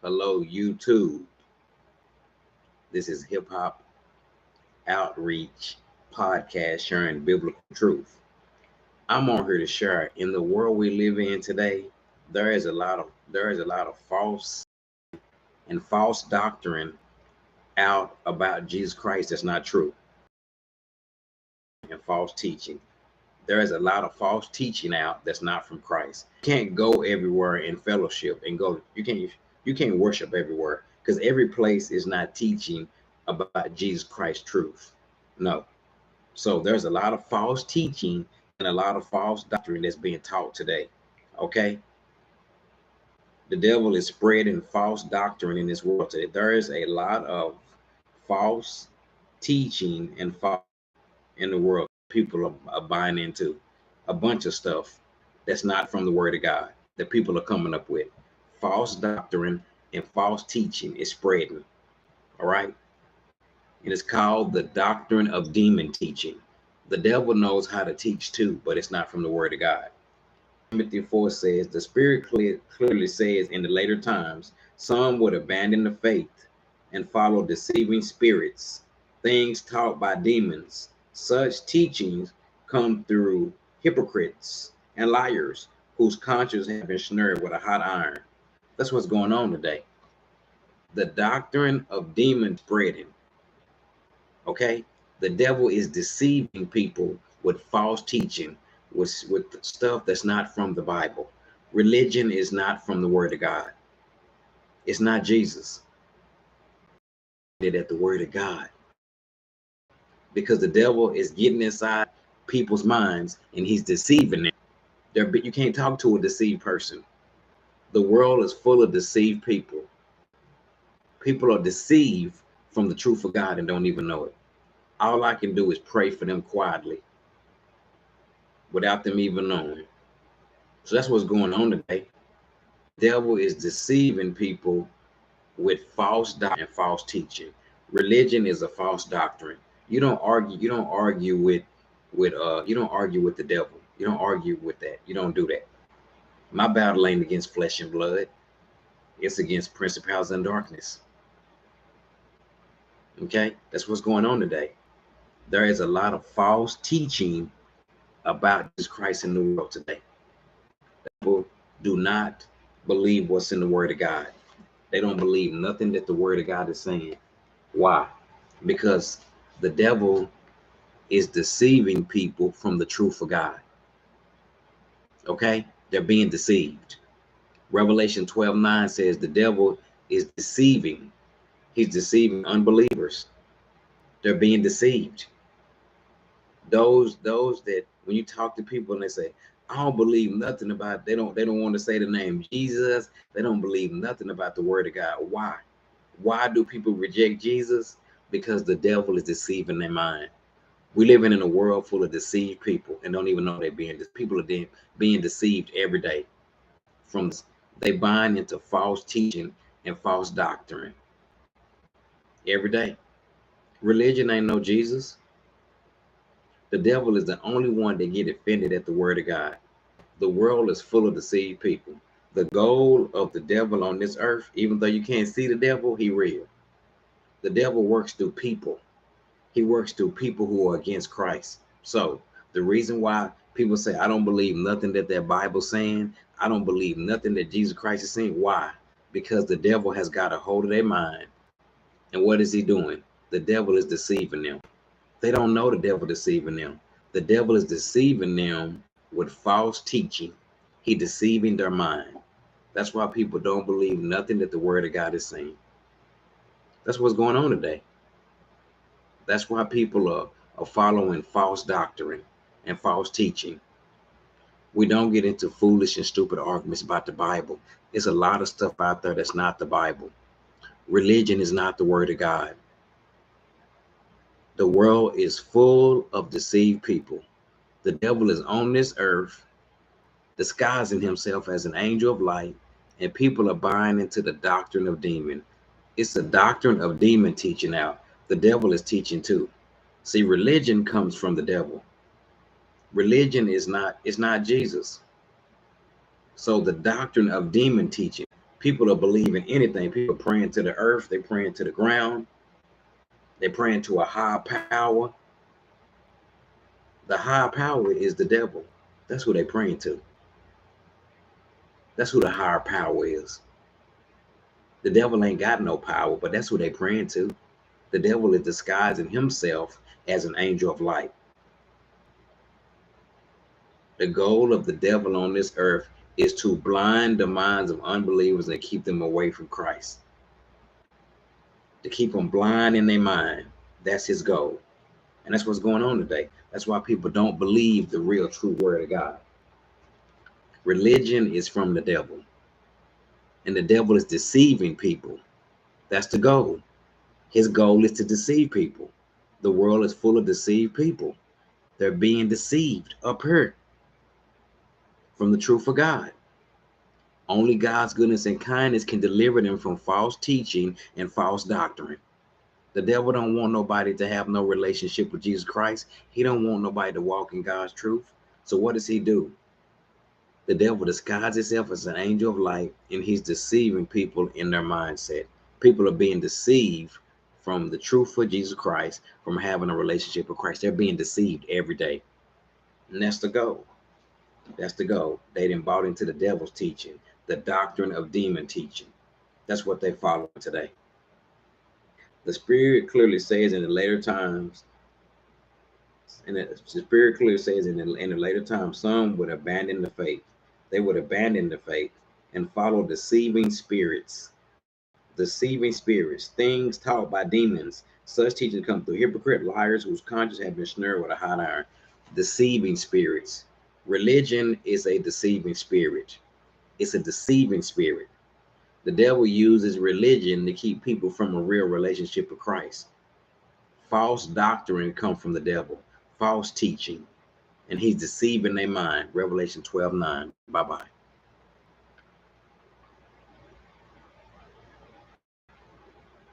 Hello, YouTube. This is Hip Hop Outreach Podcast sharing biblical truth. I'm on here to share. In the world we live in today, there is a lot of false doctrine out about Jesus Christ that's not true, and false teaching. There is a lot of false teaching out that's not from Christ. You can't go everywhere in fellowship and go. You can't worship everywhere because every place is not teaching about Jesus Christ truth. No. So there's a lot of false teaching and a lot of false doctrine that's being taught today. Okay. The devil is spreading false doctrine in this world today. There is a lot of false teaching and false in the world. People are buying into a bunch of stuff that's not from the word of God that people are coming up with. False doctrine and false teaching is spreading. All right. It is called the doctrine of demon teaching. The devil knows how to teach too, but it's not from the word of God. Timothy 4 says, the Spirit clearly says in the later times, some would abandon the faith and follow deceiving spirits, things taught by demons. Such teachings come through hypocrites and liars whose conscience have been snared with a hot iron. That's what's going on today. The doctrine of demon spreading. Okay, the devil is deceiving people with false teaching, with stuff that's not from the Bible. Religion is not from the word of God. It's not Jesus. It at the word of God, because the devil is getting inside people's minds and he's deceiving them. You can't talk to a deceived person. The world is full of deceived people. People are deceived from the truth of God and don't even know it. All I can do is pray for them quietly without them even knowing. So that's what's going on today. The devil is deceiving people with false doctrine and false teaching. Religion is a false doctrine. You don't argue with the devil. You don't argue with that. You don't do that. My battle ain't against flesh and blood. It's against principalities and darkness. Okay? That's what's going on today. There is a lot of false teaching about Jesus Christ in the world today. People do not believe what's in the word of God. They don't believe nothing that the word of God is saying. Why? Because the devil is deceiving people from the truth of God. Okay? They're being deceived. Revelation 12:9 says the devil is deceiving. He's deceiving unbelievers. They're being deceived. Those that when you talk to people and they say, I don't believe nothing about, they don't want to say the name Jesus. They don't believe nothing about the word of God. Why? Why do people reject Jesus? Because the devil is deceiving their mind. We living in a world full of deceived people and don't even know they're people are being deceived every day. From they buying into false teaching and false doctrine every day. Religion ain't no Jesus. The devil is the only one that get offended at the word of God. The world is full of deceived people. The goal of the devil on this earth, even though you can't see the devil, he real. The devil works through people. He works through people who are against Christ. So the reason why people say, I don't believe nothing that their Bible's saying, I don't believe nothing that Jesus Christ is saying. Why? Because the devil has got a hold of their mind. And what is he doing? The devil is deceiving them. They don't know the devil deceiving them. The devil is deceiving them with false teaching. He deceiving their mind. That's why people don't believe nothing that the word of God is saying. That's what's going on today. That's why people are following false doctrine and false teaching. We don't get into foolish and stupid arguments about the Bible. There's a lot of stuff out there that's not the Bible. Religion is not the word of God. The world is full of deceived people. The devil is on this earth, disguising himself as an angel of light, and people are buying into the doctrine of demon. It's a doctrine of demon teaching out. The devil is teaching too. See, religion comes from the devil. Religion is not Jesus. So the doctrine of demon teaching, People are believing anything. People are praying to the earth. They're praying to the ground. They're praying to a higher power. The higher power is the devil. That's who they're praying to. That's who the higher power is. The devil ain't got no power, but that's who they're praying to. The devil is disguising himself as an angel of light. The goal of the devil on this earth is to blind the minds of unbelievers and keep them away from Christ. To keep them blind in their mind. That's his goal. And that's what's going on today. That's why people don't believe the real true word of God. Religion is from the devil. And the devil is deceiving people. That's the goal. His goal is to deceive people. The world is full of deceived people. They're being deceived up here from the truth of God. Only God's goodness and kindness can deliver them from false teaching and false doctrine. The devil don't want nobody to have no relationship with Jesus Christ. He don't want nobody to walk in God's truth. So what does he do? The devil disguises himself as an angel of light, and he's deceiving people in their mindset. People are being deceived from the truth of Jesus Christ, from having a relationship with Christ. They're being deceived every day. And that's the goal. That's the goal. They done bought into the devil's teaching, the doctrine of demon teaching. That's what they follow today. The Spirit clearly says in the later times, and the Spirit clearly says in the later times, some would abandon the faith. They would abandon the faith and follow deceiving spirits. Deceiving spirits, things taught by demons. Such teachings come through hypocrite liars whose conscience have been snared with a hot iron. Deceiving spirits. Religion is a deceiving spirit. It's a deceiving spirit. The devil uses religion to keep people from a real relationship with Christ. False doctrine comes from the devil. False teaching. And he's deceiving their mind. Revelation 12:9. Bye-bye.